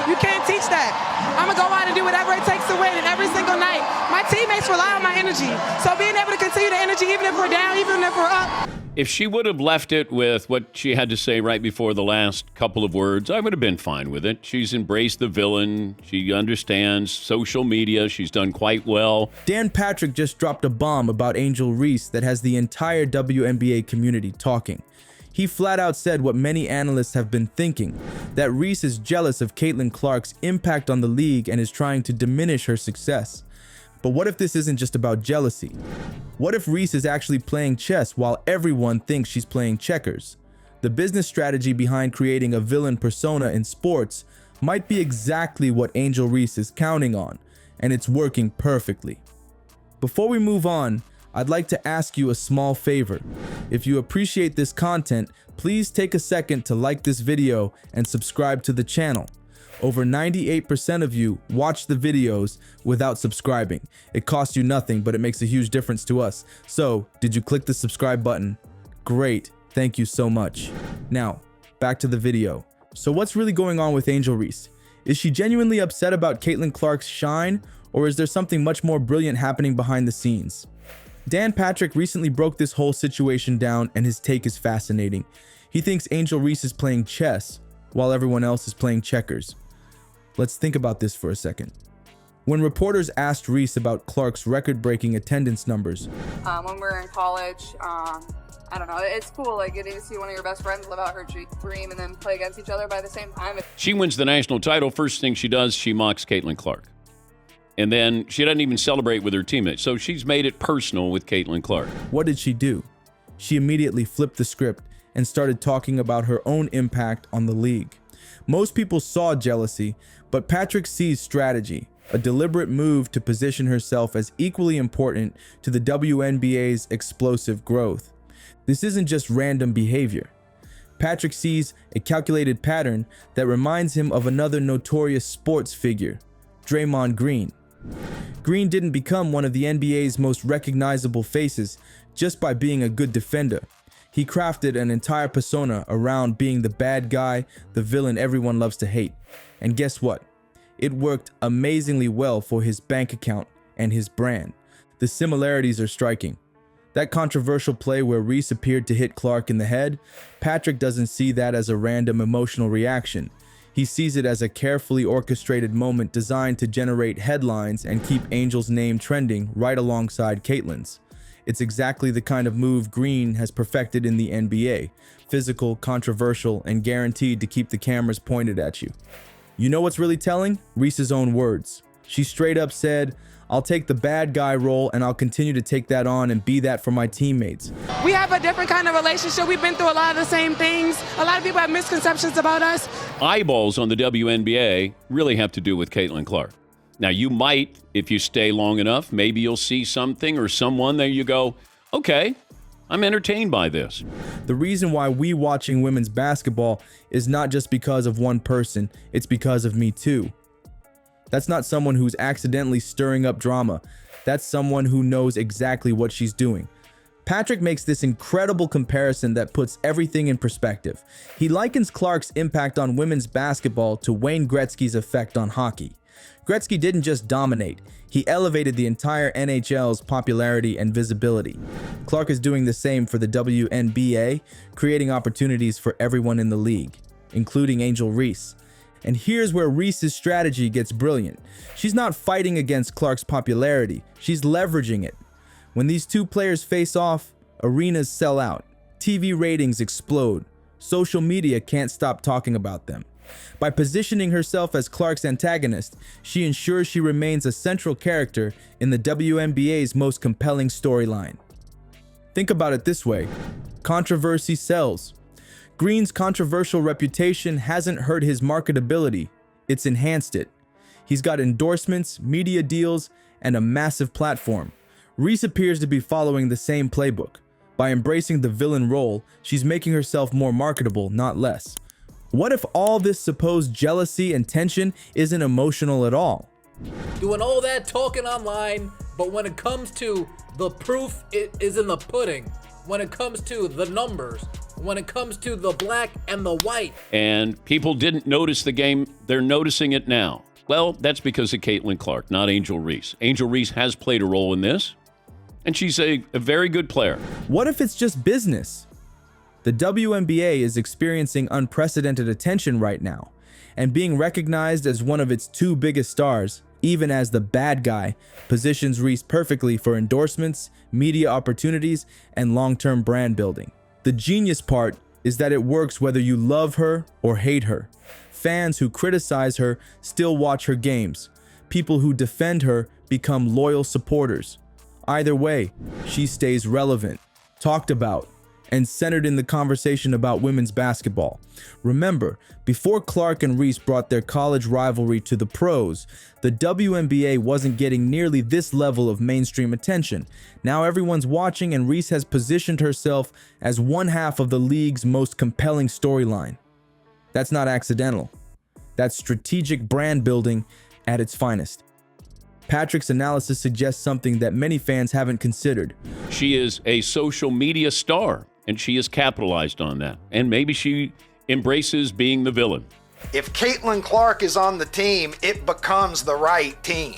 You can't teach that. I'm going to go out and do whatever it takes to win, and every single night. My teammates rely on my energy. So being able to continue the energy, even if we're down, even if we're up. If she would have left it with what she had to say right before the last couple of words, I would have been fine with it. She's embraced the villain. She understands social media. She's done quite well. Dan Patrick just dropped a bomb about Angel Reese that has the entire WNBA community talking. He flat out said what many analysts have been thinking, that Reese is jealous of Caitlin Clark's impact on the league and is trying to diminish her success. But what if this isn't just about jealousy? What if Reese is actually playing chess while everyone thinks she's playing checkers? The business strategy behind creating a villain persona in sports might be exactly what Angel Reese is counting on, and it's working perfectly. Before we move on, I'd like to ask you a small favor. If you appreciate this content, please take a second to like this video and subscribe to the channel. Over 98% of you watch the videos without subscribing. It costs you nothing, but it makes a huge difference to us. So, did you click the subscribe button? Great, thank you so much. Now, back to the video. So what's really going on with Angel Reese? Is she genuinely upset about Caitlin Clark's shine, or is there something much more brilliant happening behind the scenes? Dan Patrick recently broke this whole situation down, and his take is fascinating. He thinks Angel Reese is playing chess, while everyone else is playing checkers. Let's think about this for a second. When reporters asked Reese about Clark's record-breaking attendance numbers, when we're in college, I don't know, it's cool, like getting to see one of your best friends live out her dream and then play against each other by the same time. She wins the national title. First thing she does, she mocks Caitlin Clark. And then she doesn't even celebrate with her teammates. So she's made it personal with Caitlin Clark. What did she do? She immediately flipped the script and started talking about her own impact on the league. Most people saw jealousy, but Patrick sees strategy, a deliberate move to position herself as equally important to the WNBA's explosive growth. This isn't just random behavior. Patrick sees a calculated pattern that reminds him of another notorious sports figure, Draymond Green. Green didn't become one of the NBA's most recognizable faces just by being a good defender. He crafted an entire persona around being the bad guy, the villain everyone loves to hate. And guess what? It worked amazingly well for his bank account and his brand. The similarities are striking. That controversial play where Reese appeared to hit Clark in the head, Patrick doesn't see that as a random emotional reaction. He sees it as a carefully orchestrated moment designed to generate headlines and keep Angel's name trending right alongside Caitlin's. It's exactly the kind of move Green has perfected in the NBA. Physical, controversial, and guaranteed to keep the cameras pointed at you. You know what's really telling? Reese's own words. She straight up said, "I'll take the bad guy role and I'll continue to take that on and be that for my teammates." We have a different kind of relationship. We've been through a lot of the same things. A lot of people have misconceptions about us. Eyeballs on the WNBA really have to do with Caitlin Clark. Now, you might, if you stay long enough, maybe you'll see something or someone that you go, okay, I'm entertained by this. The reason why we watching women's basketball is not just because of one person, it's because of me too. That's not someone who's accidentally stirring up drama. That's someone who knows exactly what she's doing. Patrick makes this incredible comparison that puts everything in perspective. He likens Clark's impact on women's basketball to Wayne Gretzky's effect on hockey. Gretzky didn't just dominate, he elevated the entire NHL's popularity and visibility. Clark is doing the same for the WNBA, creating opportunities for everyone in the league, including Angel Reese. And here's where Reese's strategy gets brilliant. She's not fighting against Clark's popularity, she's leveraging it. When these two players face off, arenas sell out, TV ratings explode, social media can't stop talking about them. By positioning herself as Clark's antagonist, she ensures she remains a central character in the WNBA's most compelling storyline. Think about it this way: controversy sells. Green's controversial reputation hasn't hurt his marketability, it's enhanced it. He's got endorsements, media deals, and a massive platform. Reese appears to be following the same playbook. By embracing the villain role, she's making herself more marketable, not less. What if all this supposed jealousy and tension isn't emotional at all? Doing all that talking online, but when it comes to the proof, it is in the pudding. When it comes to the numbers, when it comes to the black and the white. And people didn't notice the game. They're noticing it now. Well, that's because of Caitlin Clark, not Angel Reese. Angel Reese has played a role in this, and she's a very good player. What if it's just business? The WNBA is experiencing unprecedented attention right now, and being recognized as one of its two biggest stars, even as the bad guy, positions Reese perfectly for endorsements, media opportunities, and long-term brand building. The genius part is that it works whether you love her or hate her. Fans who criticize her still watch her games. People who defend her become loyal supporters. Either way, she stays relevant, talked about, and centered in the conversation about women's basketball. Remember, before Clark and Reese brought their college rivalry to the pros, the WNBA wasn't getting nearly this level of mainstream attention. Now everyone's watching, and Reese has positioned herself as one half of the league's most compelling storyline. That's not accidental. That's strategic brand building at its finest. Patrick's analysis suggests something that many fans haven't considered. She is a social media star, and she has capitalized on that. And maybe she embraces being the villain. If Caitlin Clark is on the team, it becomes the right team.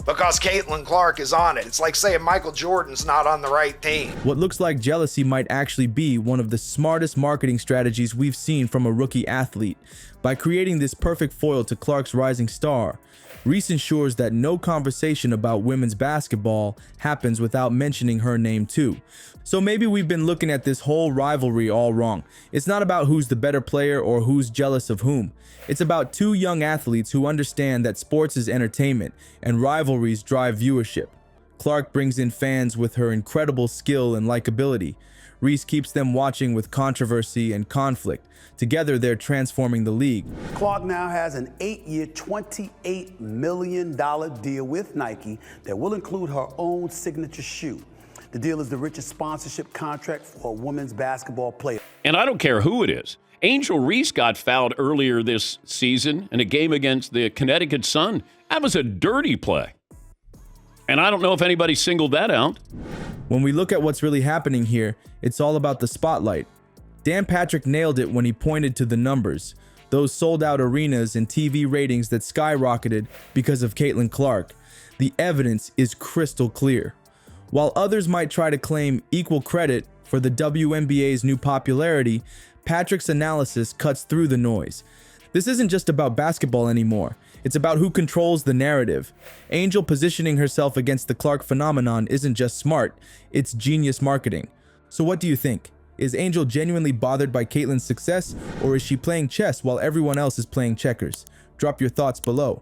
Because Caitlin Clark is on it. It's like saying Michael Jordan's not on the right team. What looks like jealousy might actually be one of the smartest marketing strategies we've seen from a rookie athlete. By creating this perfect foil to Clark's rising star, Reese ensures that no conversation about women's basketball happens without mentioning her name too. So maybe we've been looking at this whole rivalry all wrong. It's not about who's the better player or who's jealous of whom. It's about two young athletes who understand that sports is entertainment and rivalries drive viewership. Clark brings in fans with her incredible skill and likability. Reese keeps them watching with controversy and conflict. Together, they're transforming the league. Clark now has an 8-year, $28 million deal with Nike that will include her own signature shoe. The deal is the richest sponsorship contract for a women's basketball player. And I don't care who it is. Angel Reese got fouled earlier this season in a game against the Connecticut Sun. That was a dirty play. And I don't know if anybody singled that out. When we look at what's really happening here, it's all about the spotlight. Dan Patrick nailed it when he pointed to the numbers, those sold-out arenas and TV ratings that skyrocketed because of Caitlin Clark. The evidence is crystal clear. While others might try to claim equal credit for the WNBA's new popularity, Patrick's analysis cuts through the noise. This isn't just about basketball anymore. It's about who controls the narrative. Angel positioning herself against the Clark phenomenon isn't just smart, it's genius marketing. So what do you think? Is Angel genuinely bothered by Caitlin's success, or is she playing chess while everyone else is playing checkers? Drop your thoughts below.